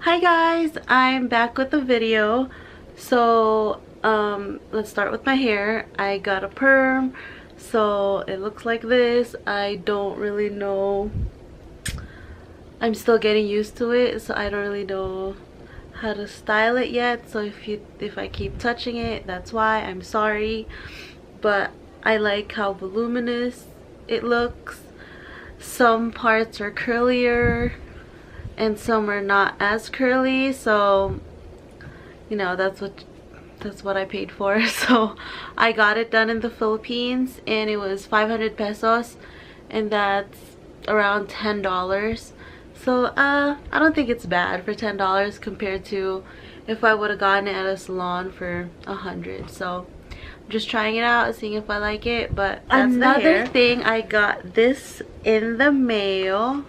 Hi guys, I'm back with a video. So let's start with my hair. I got a perm, so it looks like this. I don't really know, I'm still getting used to it, so I don't really know how to style it yet. So if I keep touching it, that's why. I'm sorry, but I like how voluminous it looks. Some parts are curlier and some are not as curly, so you know, that's what I paid for. So I got it done in the Philippines and it was 500 pesos, and that's around $10. So I don't think it's bad for $10 compared to if I would have gotten it at a salon for 100. So I'm just trying it out, seeing if I like it. But that's another thing, I got this in the mail.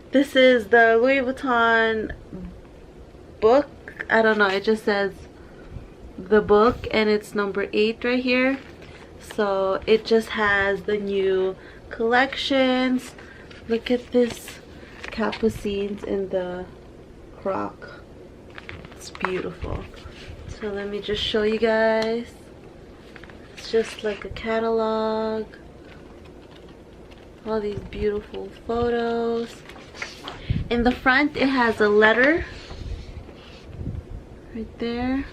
This is the Louis Vuitton book. I don't know, it just says the book and it's number 8 right here. So it just has the new collections. Look at this capucines in the croc. It's beautiful. So let me just show you guys. It's just like a catalog. All these beautiful photos. In the front it has a letter right there.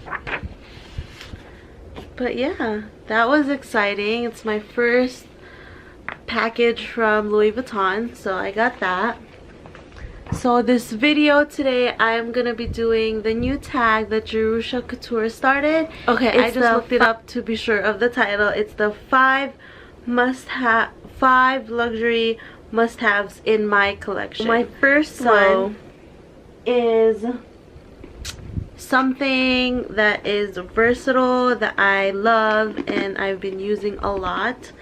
But yeah, that was exciting. It's my first package from Louis Vuitton, so I got that. So this video today, I'm gonna be doing the new tag that Jerusha Couture started. Okay, I just looked it up to be sure of the title. It's the 5 luxury must-haves in my collection. My first one is something that is versatile, that I love and I've been using a lot,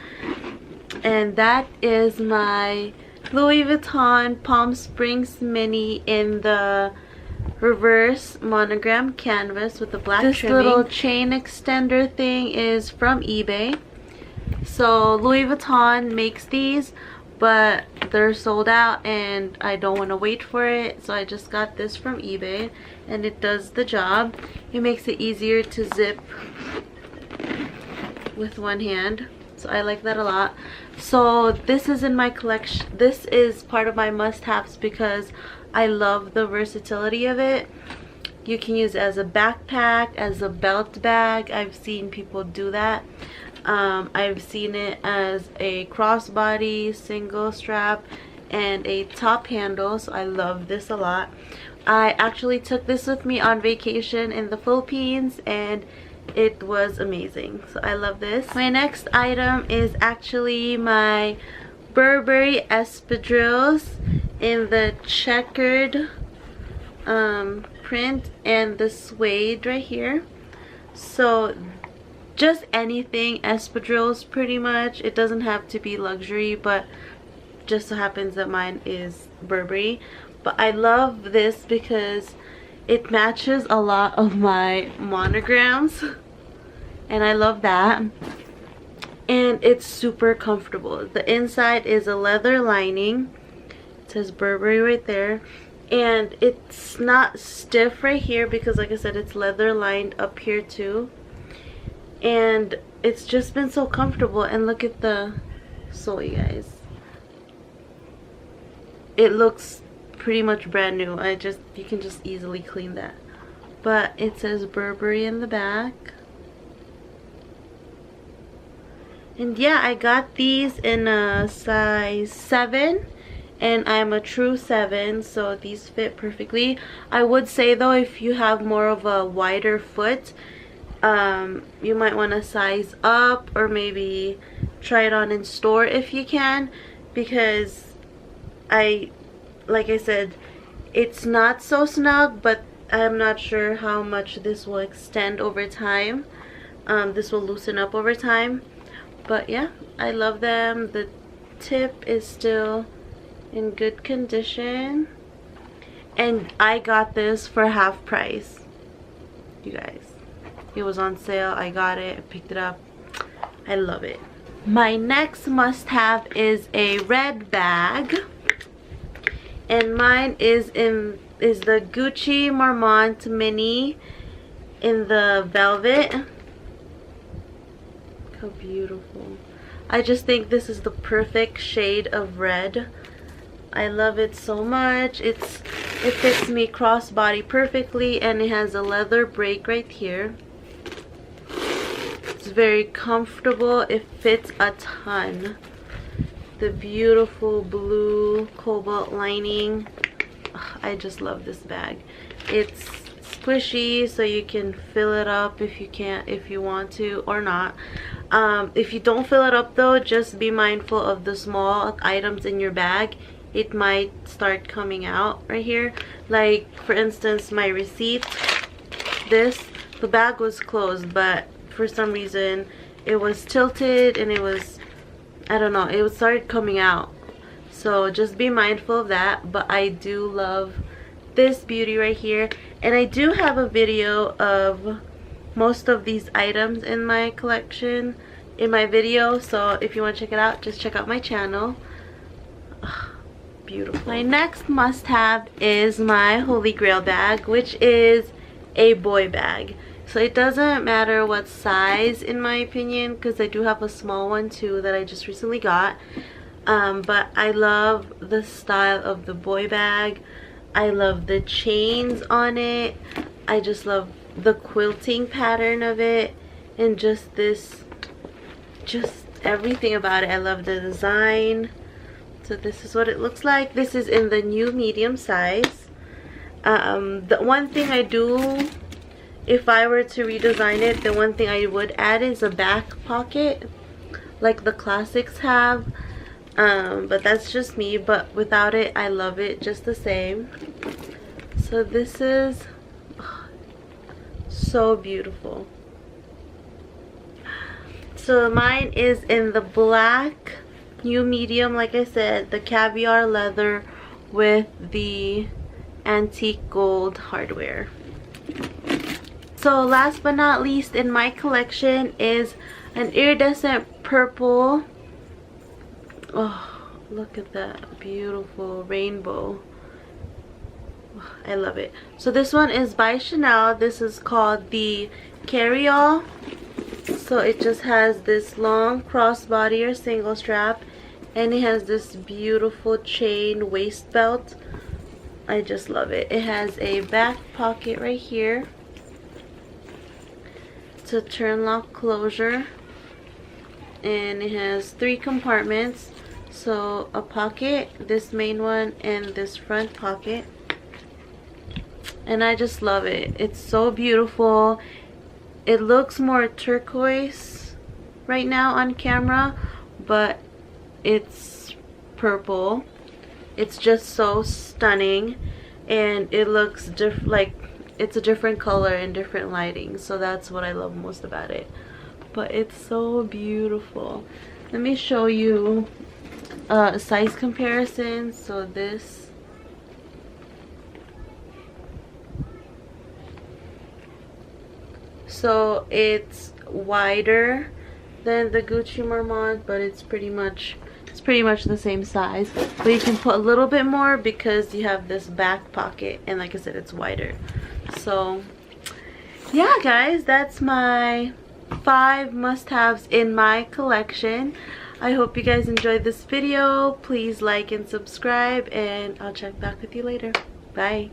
and that is my Louis Vuitton Palm Springs Mini in the reverse monogram canvas with the black trimming. This little chain extender thing is from eBay. So Louis Vuitton makes these, but they're sold out and I don't want to wait for it, so I just got this from eBay and it does the job. It makes it easier to zip with one hand, so I like that a lot. So this is in my collection. This is part of my must-haves because I love the versatility of it. You can use it as a backpack, as a belt bag. I've seen people do that. I've seen it as a crossbody, single strap, and a top handle, so I love this a lot. I actually took this with me on vacation in the Philippines and it was amazing, so I love this. My next item is actually my Burberry espadrilles in the checkered print and the suede right here. So just anything espadrilles pretty much. It doesn't have to be luxury, but just so happens that mine is Burberry. But I love this because it matches a lot of my monograms and I love that. And it's super comfortable. The inside is a leather lining. It says Burberry right there. And it's not stiff right here because, like I said, it's leather lined up here too. And it's just been so comfortable. And look at the sole, you guys. It looks pretty much brand new. You can just easily clean that. But it says Burberry in the back. And yeah, I got these in a size 7 and I'm a true 7, so these fit perfectly. I would say though, if you have more of a wider foot, you might want to size up or maybe try it on in store if you can, because like I said, it's not so snug, but I'm not sure how much this will extend over time. This will loosen up over time. But yeah, I love them. The tip is still in good condition. And I got this for half price, you guys. It was on sale. I got it. I picked it up. I love it. My next must-have is a red bag. and mine is the Gucci Marmont Mini in the velvet. Look how beautiful. I just think this is the perfect shade of red. I love it so much. It fits me crossbody perfectly, and it has a leather break right here. It's very comfortable. It fits a ton. The beautiful blue cobalt lining. Ugh, I just love this bag. It's squishy, so you can fill it up if you want to, or not. If you don't fill it up though, just be mindful of the small items in your bag. It might start coming out right here. Like for instance, my receipt, the bag was closed, but for some reason it was tilted and it was, I don't know, it started coming out. So just be mindful of that. But I do love this beauty right here, and I do have a video of most of these items in my collection in my video, so if you want to check it out, just check out my channel. Ugh, beautiful. My next must-have is my Holy Grail bag, which is a boy bag. So it doesn't matter what size, in my opinion, because I do have a small one too that I just recently got. But I love the style of the boy bag. I love the chains on it. I just love the quilting pattern of it, and just everything about it. I love the design. So this is what it looks like. This is in the new medium size. The one thing I do, if I were to redesign it, the one thing I would add is a back pocket like the classics have. But that's just me. But without it, I love it just the same. So this is so beautiful. So mine is in the black new medium, like I said, the caviar leather with the antique gold hardware. So last but not least in my collection is an iridescent purple. Oh, look at that beautiful rainbow. I love it. So this one is by Chanel. This is called the Carry-All. So it just has this long crossbody or single strap, and it has this beautiful chain waist belt. I just love it. It has a back pocket right here. It's a turn lock closure, and it has 3 compartments. So a pocket, this main one, and this front pocket. And I just love it. It's so beautiful. It looks more turquoise right now on camera, but it's purple. It's just so stunning, and it looks like it's a different color and different lighting. So that's what I love most about it. But it's so beautiful. Let me show you a size comparison. So this, so it's wider than the Gucci Marmont, but it's pretty much the same size. But you can put a little bit more because you have this back pocket, and like I said, it's wider. So yeah guys, that's my 5 must-haves in my collection. I hope you guys enjoyed this video. Please like and subscribe, and I'll check back with you later. Bye.